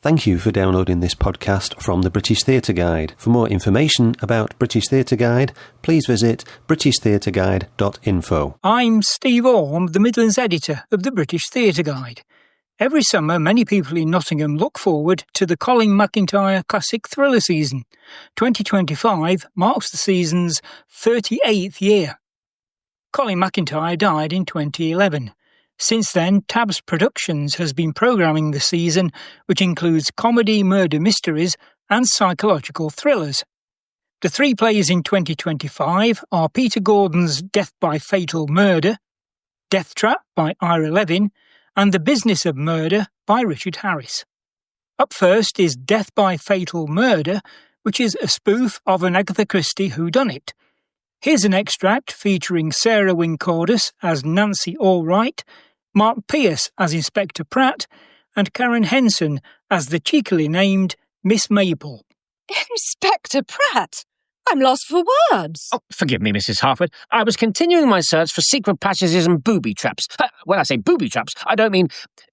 Thank you for downloading this podcast from the British Theatre Guide. For more information about British Theatre Guide, please visit britishtheatreguide.info. I'm Steve Orme, the Midlands editor of the British Theatre Guide. Every summer, many people in Nottingham look forward to the Colin McIntyre Classic Thriller season. 2025 marks the season's 38th year. Colin McIntyre died in 2011. Since then, Tabs Productions has been programming the season, which includes comedy, murder mysteries and psychological thrillers. The three plays in 2025 are Peter Gordon's Death by Fatal Murder, Death Trap by Ira Levin, and The Business of Murder by Richard Harris. Up first is Death by Fatal Murder, which is a spoof of an Agatha Christie whodunit. Here's an extract featuring Sarah Wynne Kordas as Nancy Allwright, Mark Pearce as Inspector Pratt, and Karen Henson as the cheekily named Miss Maple. Inspector Pratt? I'm lost for words. Oh, forgive me, Mrs. Harford. I was continuing my search for secret passages and booby traps. When I say booby traps, I don't mean...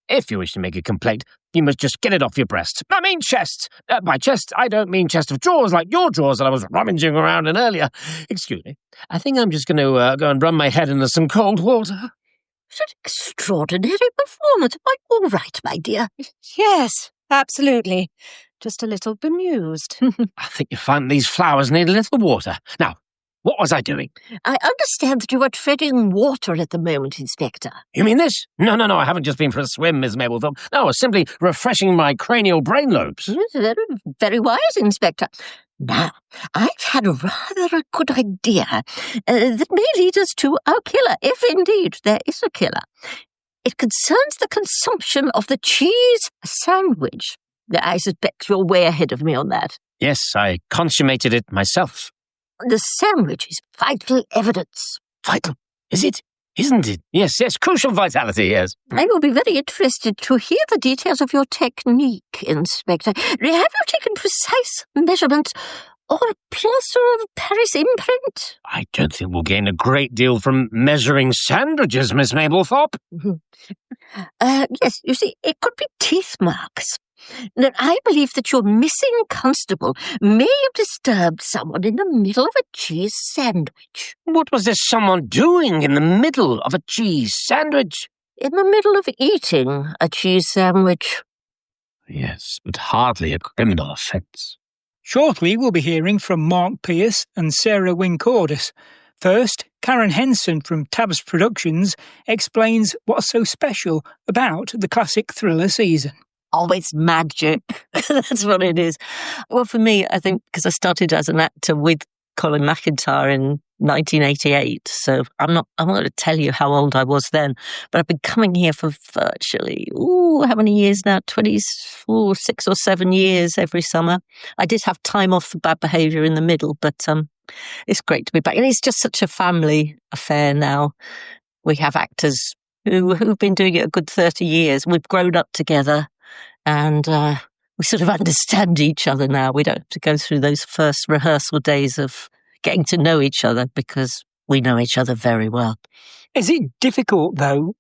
If you wish to make a complaint, you must just get it off your breast. I mean chest. By chest, I don't mean chest of drawers like your drawers that I was rummaging around in earlier. Excuse me. I think I'm just going to go and run my head into some cold water. It's an extraordinary performance. Am I all right, my dear? Yes, absolutely. Just a little bemused. I think you find these flowers need a little water. Now, what was I doing? I understand that you are treading water at the moment, Inspector. You mean this? No, I haven't just been for a swim, Miss Mablethorpe. No, I was simply refreshing my cranial brain lobes. Very, very wise, Inspector. Now, I've had rather a good idea that may lead us to our killer, if indeed there is a killer. It concerns the consumption of the cheese sandwich. I suspect you're way ahead of me on that. Yes, I consummated it myself. The sandwich is vital evidence. Vital? Is it? Isn't it? Yes, crucial vitality, yes. I will be very interested to hear the details of your technique, Inspector. Have you taken precise measurements or a plaster of Paris imprint? I don't think we'll gain a great deal from measuring sandwiches, Miss Mablethorpe. Yes, you see, it could be teeth marks. Now, I believe that your missing constable may have disturbed someone in the middle of a cheese sandwich. What was this someone doing in the middle of a cheese sandwich? In the middle of eating a cheese sandwich. Yes, but hardly a criminal offence. Shortly, we'll be hearing from Mark Pearce and Sarah Wynne Kordas. First, Karen Henson from Tabs Productions explains what's so special about the classic thriller season. Oh, it's magic. That's what it is. Well, for me, I think because I started as an actor with Colin McIntyre in 1988, so I'm not going to tell you how old I was then, but I've been coming here for virtually, how many years now? 24, 6 or 7 years every summer. I did have time off for bad behaviour in the middle, but it's great to be back. And it's just such a family affair now. We have actors who've been doing it a good 30 years. We've grown up together. And we sort of understand each other now. We don't have to go through those first rehearsal days of getting to know each other because we know each other very well. Is it difficult, though,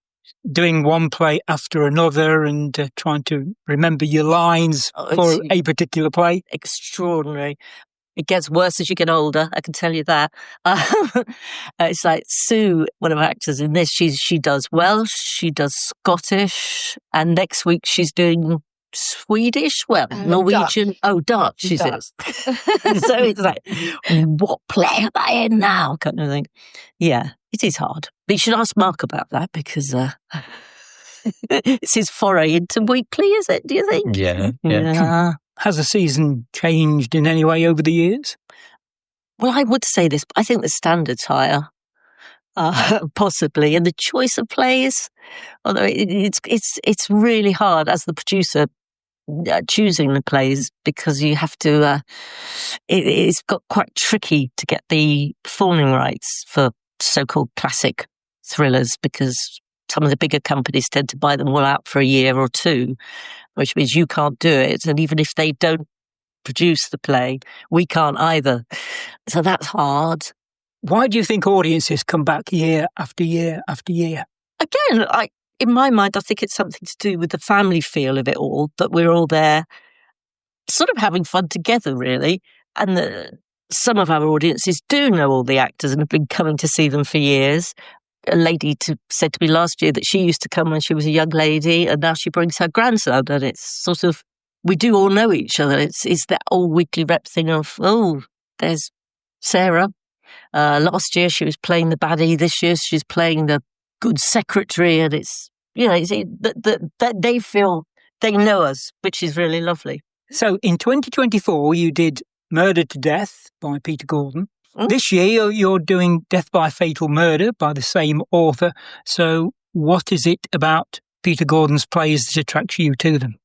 doing one play after another and trying to remember your lines for a particular play? Extraordinary. It gets worse as you get older, I can tell you that. It's like Sue, one of our actors in this, she does Welsh, she does Scottish, and next week she's doing Swedish, Norwegian, Dutch, she says. So it's like, what play am I in now? Kind of thing. Yeah, it is hard. But you should ask Mark about that because it's his foray into weekly, is it, do you think? Yeah. Has the season changed in any way over the years? Well, I would say this, but I think the standard's higher, possibly, and the choice of plays. Although it's really hard as the producer choosing the plays because you have to. It's got quite tricky to get the performing rights for so-called classic thrillers because some of the bigger companies tend to buy them all out for a year or two, which means you can't do it. And even if they don't produce the play, we can't either. So that's hard. Why do you think audiences come back year after year after year? Again, in my mind, I think it's something to do with the family feel of it all, that we're all there sort of having fun together, really. And some of our audiences do know all the actors and have been coming to see them for years. A lady said to me last year that she used to come when she was a young lady, and now she brings her grandson. And it's sort of, we do all know each other. It's that old weekly rep thing of, oh, there's Sarah. Last year she was playing the baddie. This year she's playing the good secretary. And it's, that they feel they know us, which is really lovely. So in 2024, you did Murder to Death by Peter Gordon. This year, you're doing Death by Fatal Murder by the same author. So what is it about Peter Gordon's plays that attracts you to them?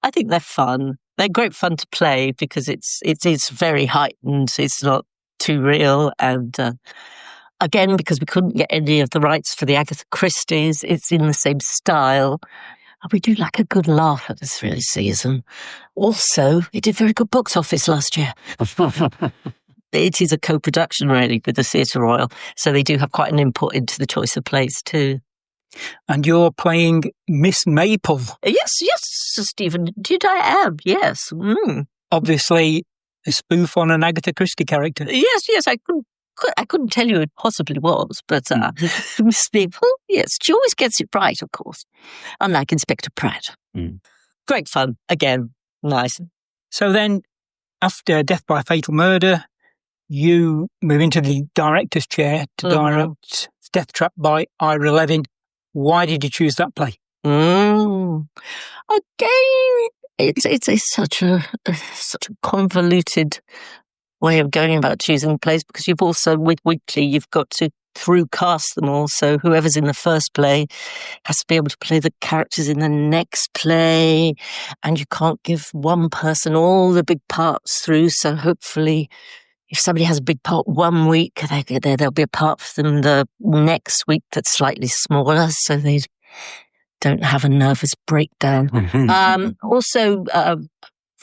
I think they're fun. They're great fun to play because it is very heightened. It's not too real. And again, because we couldn't get any of the rights for the Agatha Christie's, it's in the same style. And we do like a good laugh at this really season. Also, it did very good box office last year. It is a co-production, really, with the Theatre Royal. So they do have quite an input into the choice of plays, too. And you're playing Miss Maple. Yes, Stephen. Did I am? Yes. Obviously, a spoof on an Agatha Christie character. Yes. I couldn't tell you it possibly was, but Miss Maple, yes. She always gets it right, of course. Unlike Inspector Pratt. Great fun. Again, nice. So then, after Death by Fatal Murder, you move into the director's chair to direct Death Trap by Ira Levin. Why did you choose that play? Again, it's such a convoluted way of going about choosing plays, because you've also, with Weekly, you've got to through cast them all. So whoever's in the first play has to be able to play the characters in the next play, and you can't give one person all the big parts through. So hopefully, if somebody has a big part 1 week, there'll be a part for them the next week that's slightly smaller, so they don't have a nervous breakdown. Also,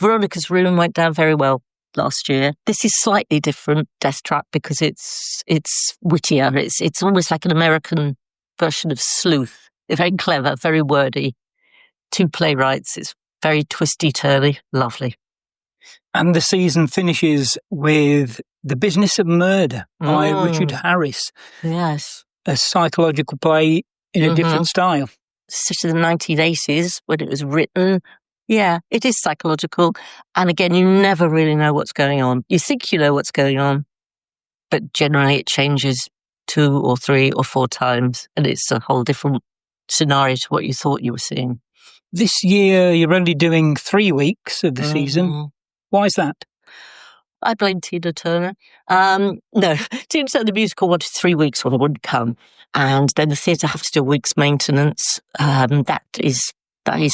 Veronica's Room went down very well last year. This is slightly different, Death Trap, because it's wittier. It's almost like an American version of Sleuth. They're very clever, very wordy. 2 playwrights. It's very twisty-turny, lovely. And the season finishes with The Business of Murder by Richard Harris. Yes. A psychological play in a different style. Set in the 1980s when it was written. Yeah, it is psychological. And again, you never really know what's going on. You think you know what's going on, but generally it changes 2 or 3 or 4 times. And it's a whole different scenario to what you thought you were seeing. This year, you're only doing 3 weeks of the season. Why is that? I blame Tina Turner. No, Tina Turner the musical wanted 3 weeks or they wouldn't come. And then the theatre have to do a week's maintenance. That is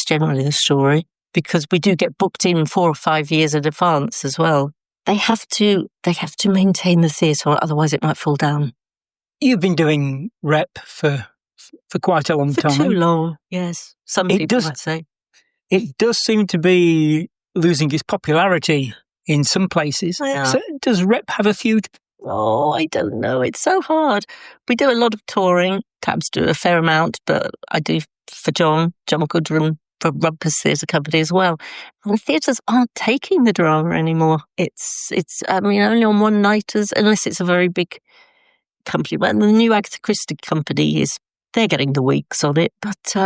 generally the story, because we do get booked in 4 or 5 years in advance as well. They have to maintain the theatre, otherwise it might fall down. You've been doing rep for quite a long time. For too long, yes. Some people might say. It does seem to be losing its popularity in some places. Yeah. So does rep have a future? Oh, I don't know. It's so hard. We do a lot of touring. Tabs do a fair amount, but I do for John Goodrum from Rumpus Theatre Company as well. And the theatres aren't taking the drama anymore. It's only on one-nighters, unless it's a very big company. But the new Agatha Christie Company they're getting the weeks on it. But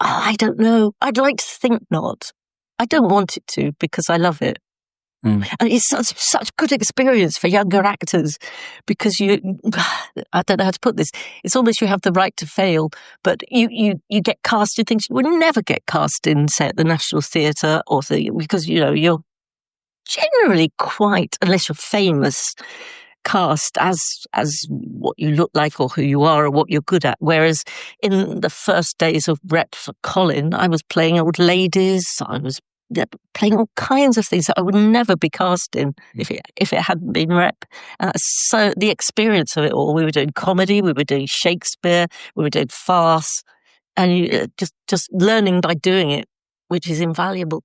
I don't know. I'd like to think not. I don't want it to, because I love it. And it's such good experience for younger actors, because I don't know how to put this. It's almost you have the right to fail, but you get cast in things you would never get cast in, say, at the National Theatre because, you're generally quite, unless you're famous, cast as what you look like or who you are or what you're good at. Whereas in the first days of rep for Colin, I was playing old ladies, I was playing all kinds of things that I would never be cast in if it hadn't been rep. So the experience of it all, we were doing comedy, we were doing Shakespeare, we were doing farce, and you, just learning by doing it, which is invaluable.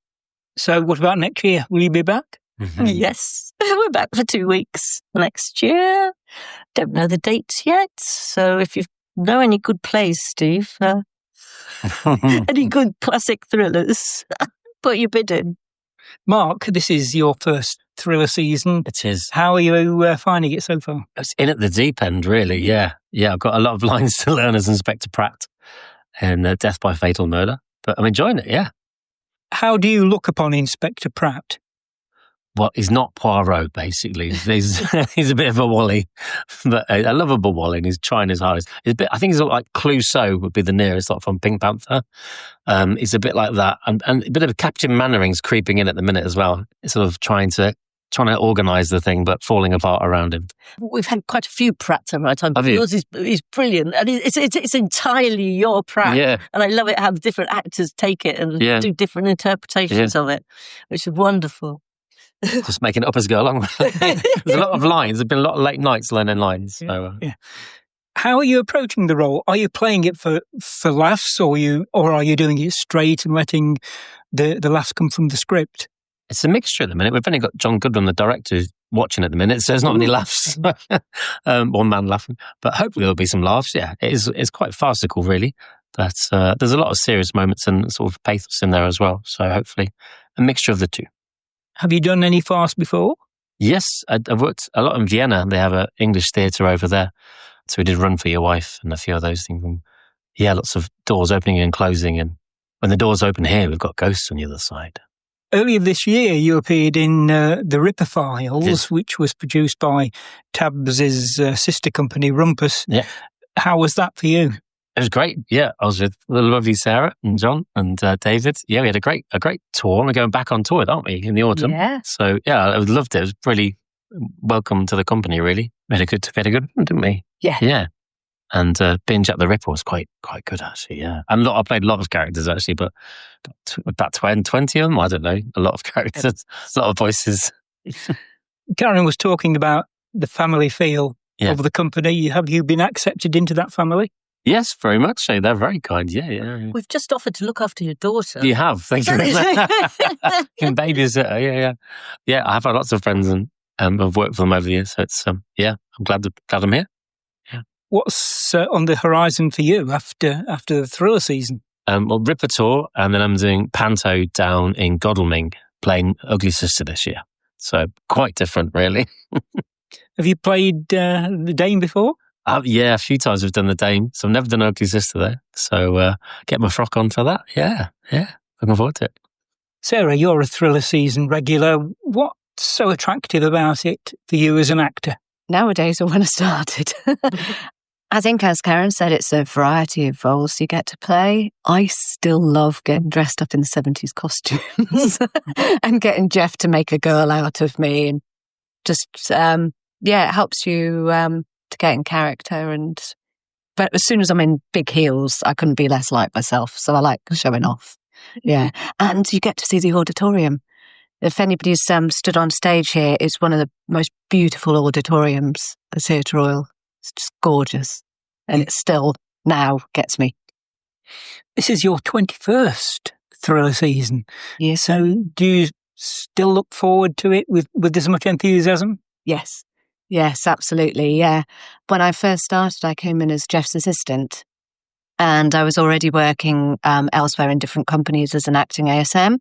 So what about next year? Will you be back? Yes, we're back for 2 weeks next year. Don't know the dates yet, so if you know any good plays, Steve, Any good classic thrillers? Put your bid in. Mark, this is your first thriller season. It is. How are you finding it so far? It's in at the deep end, really, yeah. Yeah, I've got a lot of lines to learn as Inspector Pratt in Death by Fatal Murder, but I'm enjoying it, yeah. How do you look upon Inspector Pratt? Well, he's not Poirot, basically. He's a bit of a Wally, but a lovable Wally, and he's trying his hardest. I think he's like Clouseau would be the nearest, like from Pink Panther. He's a bit like that, and a bit of Captain Mannering's creeping in at the minute as well. It's sort of trying to organise the thing, but falling apart around him. We've had quite a few Pratts over our time, but Have you? yours is brilliant, and it's entirely your Pratt. Yeah. And I love it how different actors take it and do different interpretations of it, which is wonderful. Just making it up as go along. There's a lot of lines. There's been a lot of late nights learning lines. So, Yeah. How are you approaching the role? Are you playing it for laughs, or are you doing it straight and letting the laughs come from the script? it's a mixture at the minute. We've only got John Goodwin, the director, who's watching at the minute, so there's not many laughs. One man laughing. But hopefully there'll be some laughs. Yeah, it's quite farcical, really. But there's a lot of serious moments and sort of pathos in there as well. So hopefully a mixture of the two. Have you done any farce before? Yes, I've worked a lot in Vienna. They have an English theatre over there. So we did Run for Your Wife and a few of those things. And yeah, lots of doors opening and closing. And when the doors open here, we've got ghosts on the other side. Earlier this year, you appeared in The Ripper Files, which was produced by Tabbs's sister company, Rumpus. Yeah. How was that for you? It was great. Yeah, I was with the lovely Sarah and John and David. Yeah, we had a great tour. And we're going back on tour, aren't we, in the autumn? Yeah. So yeah, I loved it. It was really welcome to the company. Really, we had a good one, didn't we? Yeah. Yeah. And Binge at the Ripper was quite good, actually. Yeah, and I played a lot of characters actually, but about 20 of them. I don't know, a lot of characters, a lot of voices. Karen was talking about the family feel of the company. Have you been accepted into that family? Yes, very much so. They're very kind. Yeah. We've just offered to look after your daughter. You have. Thank you. And babysitter. Yeah. I have had lots of friends and I've worked for them over the years. So it's I'm glad I'm here. Yeah. What's on the horizon for you after the thriller season? Well, Ripper tour, and then I'm doing Panto down in Godalming, playing Ugly Sister this year. So quite different, really. Have you played the Dame before? Yeah, a few times we've done the Dame. So I've never done Ugly Sister there. So get my frock on for that. Yeah. Looking forward to it. Sarah, you're a thriller season regular. What's so attractive about it for you as an actor? Nowadays, or when I started. I think, as Karen said, it's a variety of roles you get to play. I still love getting dressed up in the 70s costumes and getting Jeff to make a girl out of me. And just, it helps you to get in character. But as soon as I'm in big heels, I couldn't be less like myself. So I like showing off. Yeah. And you get to see the auditorium. If anybody's stood on stage here, it's one of the most beautiful auditoriums at Theatre Royal. It's just gorgeous. And it still now gets me. This is your 21st thriller season. Yes. So do you still look forward to it with as much enthusiasm? Yes. Yes, absolutely. Yeah. When I first started, I came in as Jeff's assistant. And I was already working elsewhere in different companies as an acting ASM.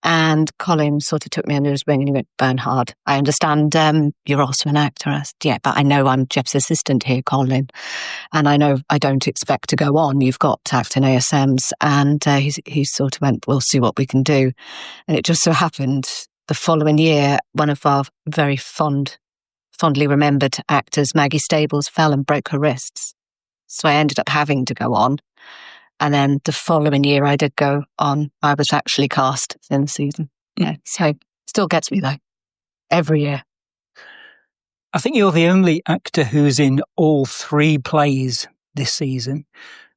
And Colin sort of took me under his wing and he went, Bernhard, I understand you're also an actor. I said, yeah, but I know I'm Jeff's assistant here, Colin. And I know I don't expect to go on. You've got acting ASMs. And he sort of went, we'll see what we can do. And it just so happened the following year, one of our very fondly remembered actors, Maggie Stables, fell and broke her wrists. So I ended up having to go on. And then the following year I did go on. I was actually cast in the season. Yeah. So still gets me though. Every year. I think you're the only actor who's in all 3 plays this season.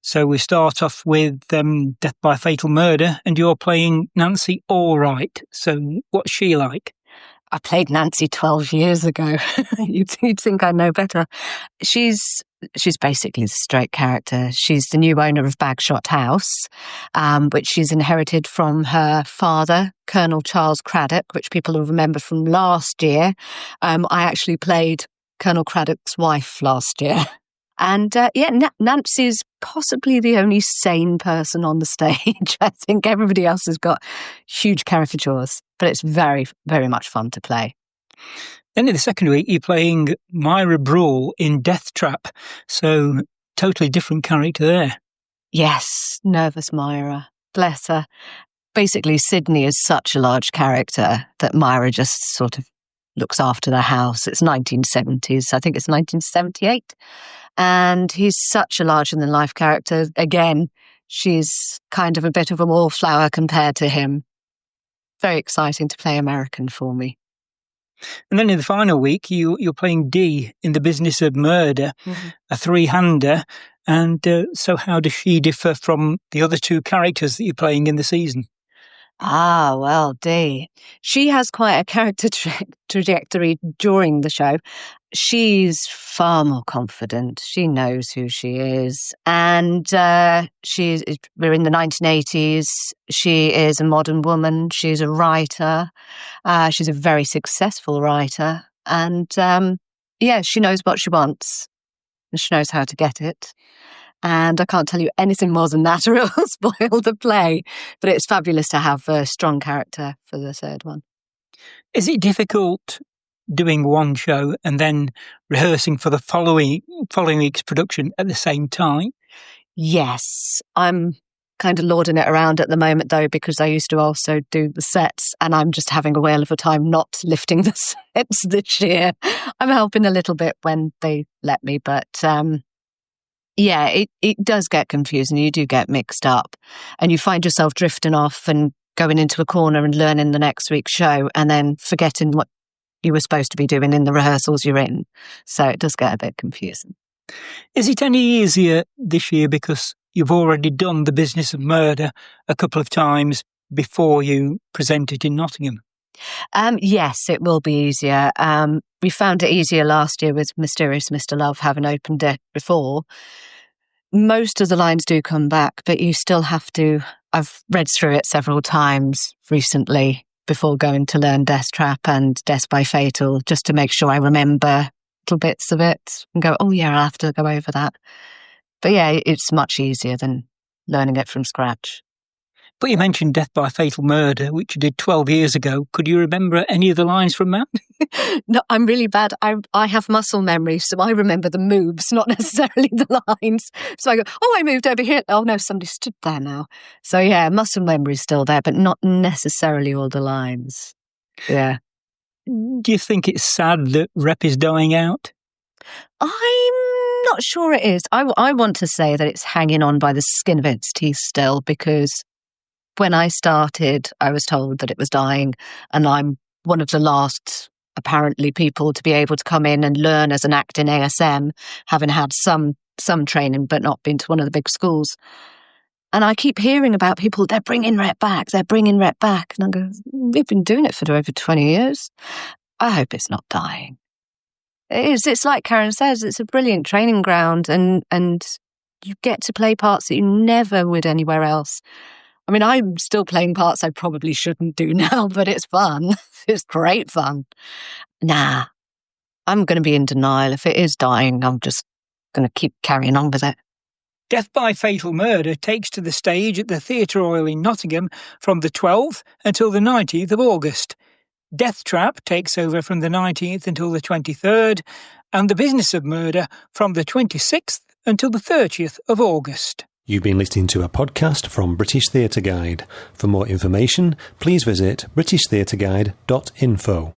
So we start off with Death by Fatal Murder and you're playing Nancy Allwright. So what's she like? I played Nancy 12 years ago. You'd think I know better. She's basically the straight character. She's the new owner of Bagshot House, which she's inherited from her father, Colonel Charles Craddock, which people will remember from last year. I actually played Colonel Craddock's wife last year. And Nancy's possibly the only sane person on the stage. I think everybody else has got huge caricatures, but it's very, very much fun to play. Then in the second week, you're playing Myra Brawl in Death Trap. So totally different character there. Yes, nervous Myra. Bless her. Basically, Sydney is such a large character that Myra just sort of looks after the house. It's 1970s. I think it's 1978. And he's such a larger-than-life character. Again, she's kind of a bit of a wallflower compared to him. Very exciting to play American for me. And then in the final week, you're playing Dee in The Business of Murder, a three-hander. And so how does she differ from the other two characters that you're playing in the season? Ah, well, Dee. She has quite a character trajectory during the show. She's far more confident. She knows who she is. And we're in the 1980s. She is a modern woman. She's a writer. She's a very successful writer. And she knows what she wants. And she knows how to get it. And I can't tell you anything more than that or it'll spoil the play. But it's fabulous to have a strong character for the third one. Is it difficult doing one show and then rehearsing for the following week's production at the same time? Yes. I'm kind of lording it around at the moment, though, because I used to also do the sets and I'm just having a whale of a time not lifting the sets this year. I'm helping a little bit when they let me, but... it does get confusing. You do get mixed up and you find yourself drifting off and going into a corner and learning the next week's show and then forgetting what you were supposed to be doing in the rehearsals you're in. So it does get a bit confusing. Is it any easier this year because you've already done The Business of Murder a couple of times before you present it in Nottingham? Yes, it will be easier. We found it easier last year with Mysterious Mr. Love having opened it before. Most of the lines do come back, but you still have to... I've read through it several times recently before going to learn Death Trap and Death by Fatal, just to make sure I remember little bits of it and go, oh yeah, I'll have to go over that. But yeah, it's much easier than learning it from scratch. But you mentioned Death by Fatal Murder, which you did 12 years ago. Could you remember any of the lines from that? No, I'm really bad. I have muscle memory, so I remember the moves, not necessarily the lines. So I go, oh, I moved over here. Oh, no, somebody stood there now. So yeah, muscle memory is still there, but not necessarily all the lines. Yeah. Do you think it's sad that rep is dying out? I'm not sure it is. I want to say that it's hanging on by the skin of its teeth still, because when I started, I was told that it was dying, and I'm one of the last, apparently, people to be able to come in and learn as an act in ASM, having had some training, but not been to one of the big schools. And I keep hearing about people, they're bringing rep back. And I go, we've been doing it for over 20 years. I hope it's not dying. It's like Karen says, it's a brilliant training ground, and you get to play parts that you never would anywhere else. I mean, I'm still playing parts I probably shouldn't do now, but it's fun. It's great fun. Nah, I'm going to be in denial. If it is dying, I'm just going to keep carrying on with it. Death by Fatal Murder takes to the stage at the Theatre Royal in Nottingham from the 12th until the 19th of August. Death Trap takes over from the 19th until the 23rd, and The Business of Murder from the 26th until the 30th of August. You've been listening to a podcast from British Theatre Guide. For more information, please visit britishtheatreguide.info.